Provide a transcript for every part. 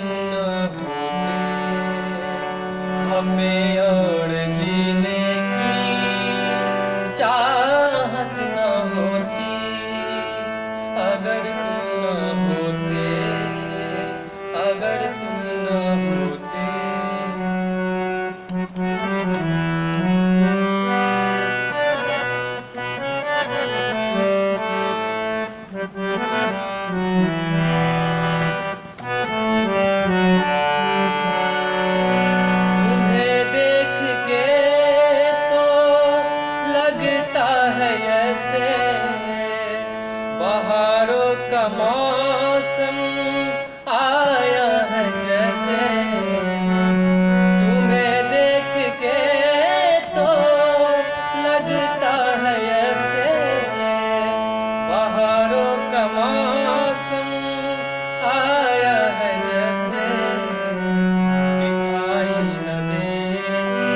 न होते, हमें और जीने की चाहत न होती, अगर तुम न होते, अगर तुम न होते। तुम्हें देख के तो लगता है ऐसे बहारों का मौसम आया है जैसे। तुम्हें देख के तो लगता है ऐसे बहारों का मौसम आया है जैसे। दिखाई न देती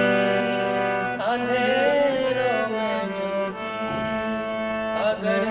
अंधेरों में ज्योति, अगर